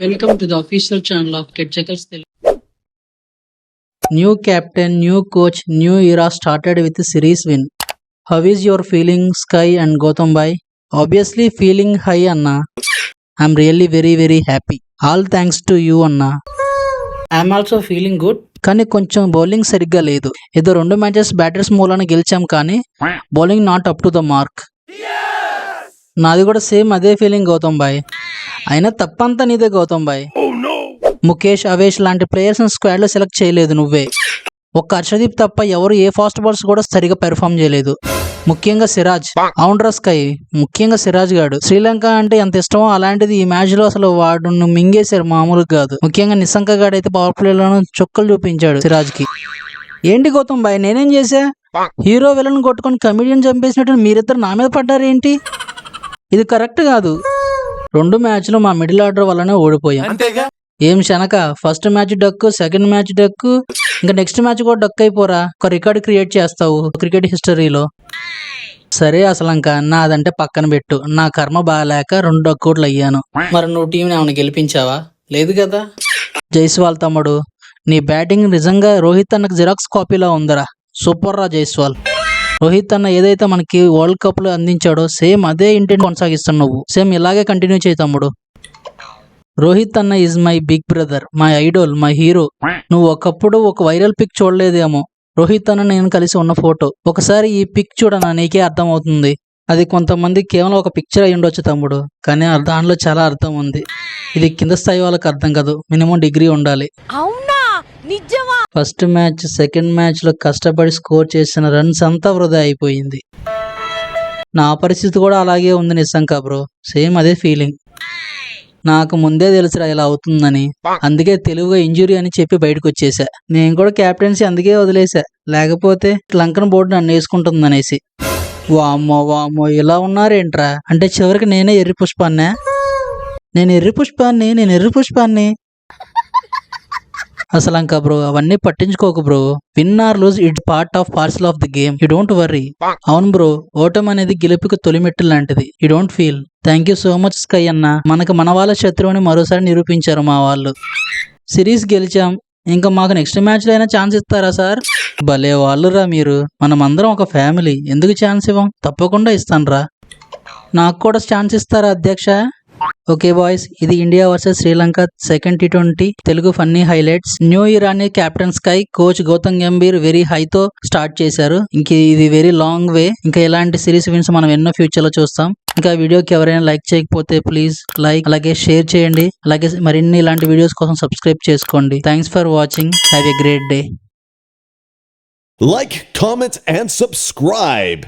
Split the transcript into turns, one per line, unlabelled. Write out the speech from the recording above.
Welcome to the official channel of Ketcheckers Telugu.
New captain, new coach, new era started with series win. How is your feeling, Sky and Gautam Bhai? Obviously feeling high, Anna. I'm really very happy. All thanks to you, Anna.
I'm also feeling good.
కానీ కొంచెం bowling సరిగ్గా లేదు. ఏదో 2 matches batters మూలాన గెలిచాం కానీ bowling not up to the mark. నాది కూడా సేమ్ అదే ఫీలింగ్ గౌతమ్ బాయ్. అయినా తప్పంతా నీదే గౌతమ్ బాయ్. ముఖేష్, అవేష్ లాంటి ప్లేయర్స్ స్క్వాడ్ లో సెలెక్ట్ చేయలేదు నువ్వే. ఒక్క హర్షదీప్ తప్ప ఎవరు ఏ ఫాస్ట్ బాల్స్ కూడా సరిగా పెర్ఫామ్ చేయలేదు. ముఖ్యంగా సిరాజ్. అవునరా స్కై, ముఖ్యంగా సిరాజ్ గాడు. శ్రీలంక అంటే ఎంత ఇష్టమో అలాంటిది ఈ మ్యాచ్ లో అసలు వాడు మింగేశారు, మామూలుగా కాదు. ముఖ్యంగా నిశంక గాడు అయితే పవర్ ప్లే లోనూ చుక్కలు చూపించాడు సిరాజ్ కి. ఏంటి గౌతమ్ బాయ్, నేనేం చేశా? హీరో విలన్ కొట్టుకొని కమిడియన్ చంపేసినట్టు మీరిద్దరు నా మీద పడ్డారేంటి? ఇది కరెక్ట్ కాదు. 2 మ్యాచ్లు మా మిడిల్ ఆర్డర్ వల్లనే ఓడిపోయాం. ఏం శనక, first match duck, second match duck, ఇంకా నెక్స్ట్ మ్యాచ్ కూడా డక్ అయిపోరా. ఒక రికార్డ్ క్రియేట్ చేస్తావు క్రికెట్ హిస్టరీలో. సరే అసలంక నాదంటే పక్కన పెట్టు. నా కర్మ బాగాలేక 2 డక్కౌట్లు అయ్యాను.
మరి నువ్వు టీం ఏమైనా గెలిపించావా? లేదు కదా.
జైస్వాల్ తమ్ముడు, నీ బ్యాటింగ్ నిజంగా రోహిత్ అన్నకు జిరాక్స్ కాపీలా ఉందరా. సూపర్ రా జైస్వాల్. రోహిత్ అన్న ఏదైతే మనకి వరల్డ్ కప్ లో అందించాడో సేమ్ అదే ఇంటెంట్ కొనసాగిస్తున్నావు. సేమ్ ఇలాగే కంటిన్యూ చేయి తమ్ముడు. రోహిత్ అన్న is my big brother, my idol, my hero. నువ్వు ఒకప్పుడు ఒక వైరల్ పిక్ చూడలేదేమో, రోహిత్ అన్న నేను కలిసి ఉన్న ఫోటో. ఒకసారి ఈ పిక్ చూడనా, నీకే అర్థం అవుతుంది. అది కొంతమంది కేవలం ఒక పిక్చర్ అయి ఉండొచ్చు తమ్ముడు, కానీ దానిలో చాలా అర్థం ఉంది. ఇది కింద స్థాయి వాళ్ళకి అర్థం కాదు, మినిమం డిగ్రీ ఉండాలి. ఫస్ట్ మ్యాచ్, సెకండ్ మ్యాచ్ లో కష్టపడి స్కోర్ చేసిన రన్స్ అంతా వృధా అయిపోయింది. నా పరిస్థితి కూడా అలాగే ఉంది నిశంక బ్రో, సేమ్ అదే ఫీలింగ్. నాకు ముందే తెలుసురా ఇలా అవుతుందని, అందుకే తెలుగుగా ఇంజురీ అని చెప్పి బయటకు వచ్చేసా. నేను కూడా క్యాప్టెన్సీ అందుకే వదిలేసా, లేకపోతే లంకన్ బోర్డు నన్ను వేసుకుంటుందనేసి. వామ్మో ఇలా ఉన్నారేంట్రా? అంటే చివరికి నేనే ఎర్రి పుష్పాన్నే. నేను ఎర్రి పుష్పాన్ని. అసలంక బ్రో అవన్నీ పట్టించుకోకు bro. Win or lose, it parcel of the game. You don't worry. అవును బ్రో, ఓటం అనేది గెలుపుకి తొలిమెట్టు లాంటిది. You don't feel. Thank you so much Sky అన్న. మనకు మన వాళ్ళ శత్రువుని మరోసారి నిరూపించారు మా వాళ్ళు. సిరీస్ గెలిచాం, ఇంకా మాకు నెక్స్ట్ మ్యాచ్ లో అయినా ఛాన్స్ ఇస్తారా సార్? భలే వాళ్ళురా మీరు. మనమందరం ఒక ఫ్యామిలీ, ఎందుకు ఛాన్స్ ఇవ్వం? తప్పకుండా ఇస్తానురా. నాకు కూడా ఛాన్స్ ఇస్తారా అధ్యక్ష? ఓకే బాయ్స్, ఇది ఇండియా వర్సెస్ శ్రీలంక సెకండ్ T20 Telugu funny highlights. New year అని captain Sky, coach Gautam Gambhir very హైతో స్టార్ట్ చేశారు. ఇంక ఇది వెరీ లాంగ్ వే. ఇంకా ఇలాంటి సిరీస్ విన్స్ మనం ఎన్నో ఫ్యూచర్ లో చూస్తాం. ఇంకా వీడియోకి ఎవరైనా లైక్ చేయకపోతే ప్లీజ్ లైక్, అలాగే షేర్ చేయండి. అలాగే మరిన్ని ఇలాంటి వీడియోస్ కోసం సబ్స్క్రైబ్ చేసుకోండి. Thanks for watching. Have a great day.
Like, comment, and subscribe.